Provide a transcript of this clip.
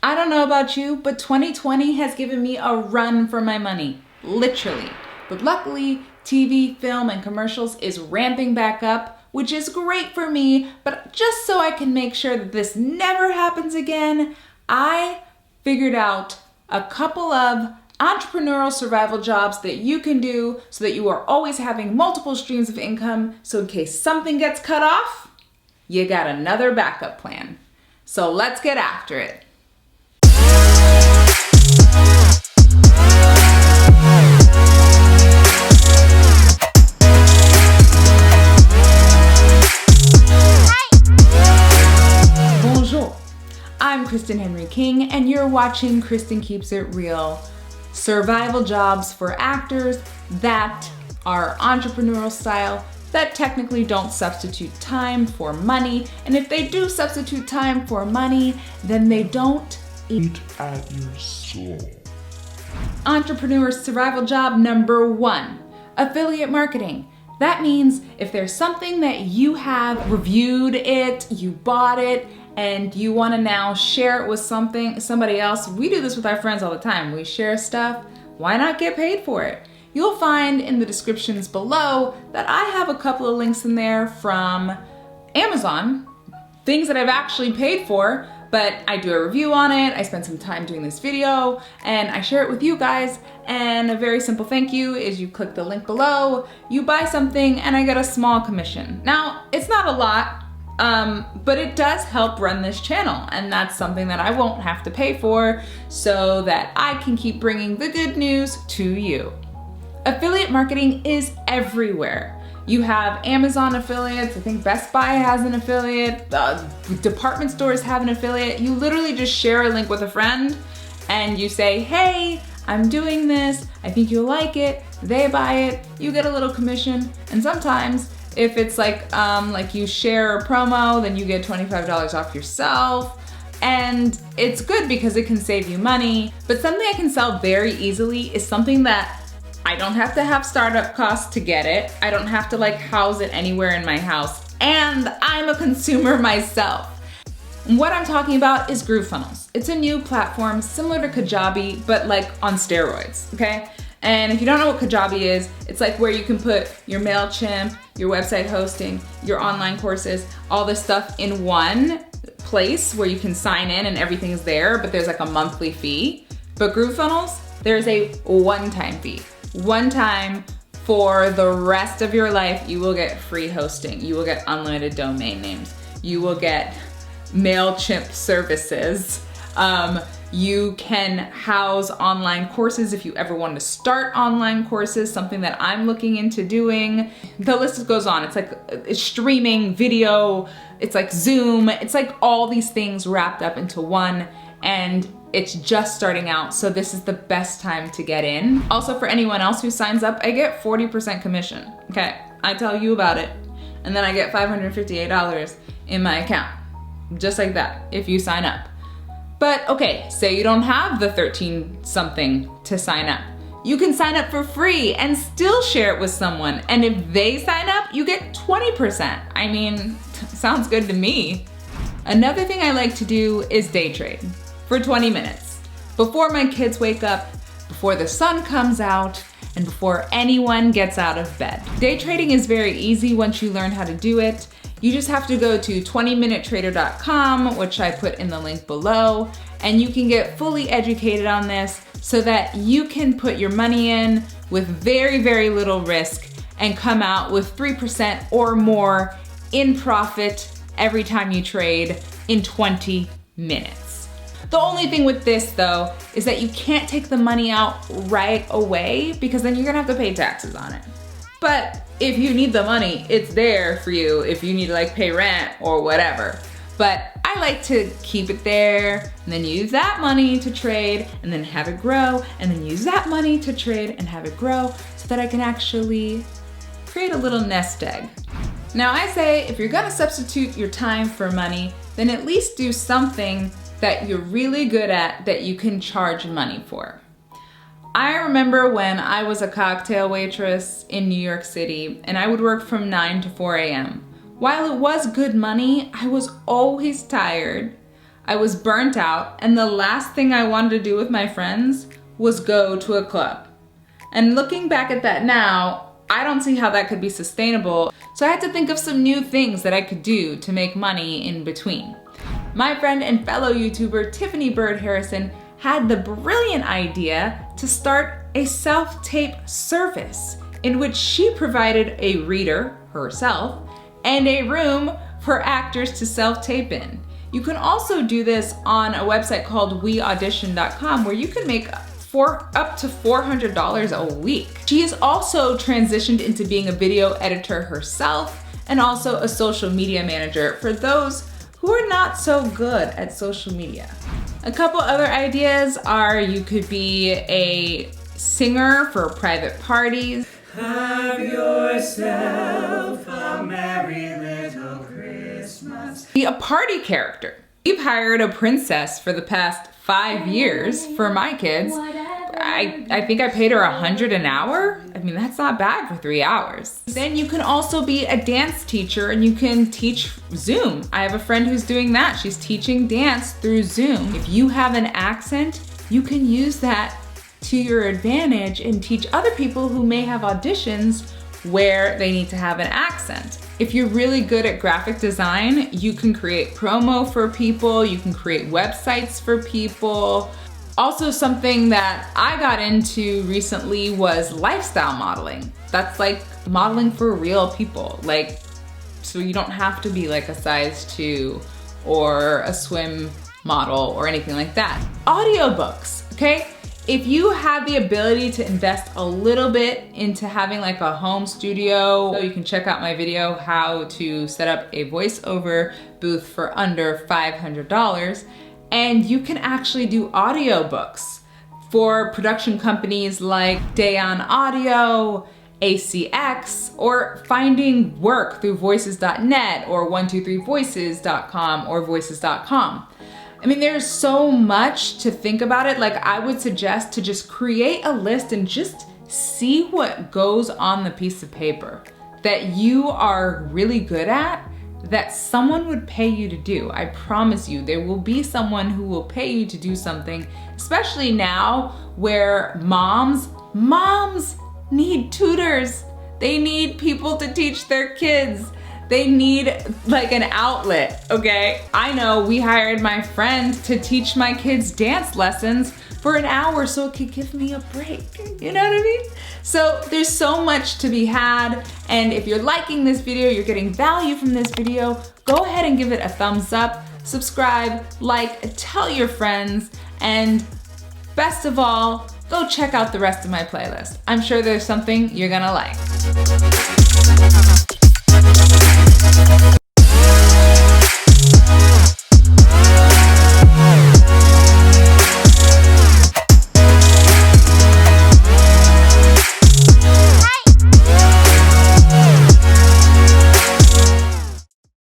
I don't know about you, but 2020 has given me a run for my money, literally. But luckily, TV, film, and commercials is ramping back up, which is great for me, but just so I can make sure that this never happens again, I figured out a couple of entrepreneurial survival jobs that you can do so that you are always having multiple streams of income, so in case something gets cut off, you got another backup plan. So let's get after it. Bonjour, I'm Kristen Henry King, and you're watching Kristen Keeps It Real. Survival jobs for actors that are entrepreneurial style, that technically don't substitute time for money, and if they do substitute time for money, then they don't eat at your soul. Entrepreneur survival job number 1, affiliate marketing. That means if there's something that you have reviewed it, you bought it, and you want to now share it with somebody else. We do this with our friends all the time. We share stuff. Why not get paid for it? You'll find in the descriptions below that I have a couple of links in there from Amazon, things that I've actually paid for, but I do a review on it. I spend some time doing this video and I share it with you guys. And a very simple thank you is you click the link below, you buy something, and I get a small commission. Now, it's not a lot, but it does help run this channel, and that's something that I won't have to pay for so that I can keep bringing the good news to you. Affiliate marketing is everywhere. You have Amazon affiliates, I think Best Buy has an affiliate, department stores have an affiliate. You literally just share a link with a friend and you say, hey, I'm doing this, I think you'll like it, they buy it, you get a little commission, and sometimes if it's like you share a promo, then you get $25 off yourself. And it's good because it can save you money. But something I can sell very easily is something that I don't have to have startup costs to get it. I don't have to house it anywhere in my house. And I'm a consumer myself. And what I'm talking about is GrooveFunnels. It's a new platform similar to Kajabi, but on steroids, okay? And if you don't know what Kajabi is, it's where you can put your MailChimp, your website hosting, your online courses, all this stuff in one place where you can sign in and everything's there, but there's a monthly fee. But GrooveFunnels, there's a one-time fee. One time for the rest of your life, you will get free hosting. You will get unlimited domain names. You will get MailChimp services. You can house online courses if you ever want to start online courses, something that I'm looking into doing. The list goes on. It's streaming, video, it's Zoom, it's all these things wrapped up into one, and it's just starting out, so this is the best time to get in. Also, for anyone else who signs up, I get 40% commission. Okay, I tell you about it, and then I get $558 in my account, just like that, if you sign up. But okay, say you don't have the 13 something to sign up. You can sign up for free and still share it with someone. And if they sign up, you get 20%. I mean, sounds good to me. Another thing I like to do is day trade for 20 minutes. Before my kids wake up, before the sun comes out, and before anyone gets out of bed. Day trading is very easy once you learn how to do it. You just have to go to 20minutetrader.com, which I put in the link below, and you can get fully educated on this so that you can put your money in with very, very little risk and come out with 3% or more in profit every time you trade in 20 minutes. The only thing with this though is that you can't take the money out right away because then you're gonna have to pay taxes on it. But if you need the money, it's there for you if you need to pay rent or whatever. But I like to keep it there and then use that money to trade and then have it grow and then use that money to trade and have it grow so that I can actually create a little nest egg. Now I say if you're gonna substitute your time for money, then at least do something that you're really good at that you can charge money for. I remember when I was a cocktail waitress in New York City and I would work from 9 to 4 a.m. While it was good money, I was always tired. I was burnt out, and the last thing I wanted to do with my friends was go to a club. And looking back at that now, I don't see how that could be sustainable. So I had to think of some new things that I could do to make money in between. My friend and fellow YouTuber Tiffany Bird Harrison had the brilliant idea to start a self-tape service in which she provided a reader, herself, and a room for actors to self-tape in. You can also do this on a website called weaudition.com where you can make up to $400 a week. She has also transitioned into being a video editor herself and also a social media manager for those who are not so good at social media. A couple other ideas are you could be a singer for private parties. Have yourself a merry little Christmas. Be a party character. We've hired a princess for the past 5 years for my kids. I think I paid her $100 an hour. I mean, that's not bad for 3 hours. Then you can also be a dance teacher and you can teach Zoom. I have a friend who's doing that. She's teaching dance through Zoom. If you have an accent, you can use that to your advantage and teach other people who may have auditions where they need to have an accent. If you're really good at graphic design, you can create promo for people, you can create websites for people. Also, something that I got into recently was lifestyle modeling. That's like modeling for real people. Like, so you don't have to be like a size 2 or a swim model or anything like that. Audiobooks, okay? If you have the ability to invest a little bit into having like a home studio, you can check out my video, how to set up a voiceover booth for under $500. And you can actually do audiobooks for production companies like Dayon Audio, ACX, or finding work through voices.net or 123voices.com or voices.com. I mean, there's so much to think about it. Like, I would suggest to just create a list and just see what goes on the piece of paper that you are really good at, that someone would pay you to do. I promise you, there will be someone who will pay you to do something, especially now where moms need tutors. They need people to teach their kids. They need like an outlet, okay? I know we hired my friend to teach my kids dance lessons for an hour so it could give me a break. You know what I mean? So there's so much to be had. And if you're liking this video, you're getting value from this video, go ahead and give it a thumbs up, subscribe, like, tell your friends, and best of all, go check out the rest of my playlist. I'm sure there's something you're gonna like.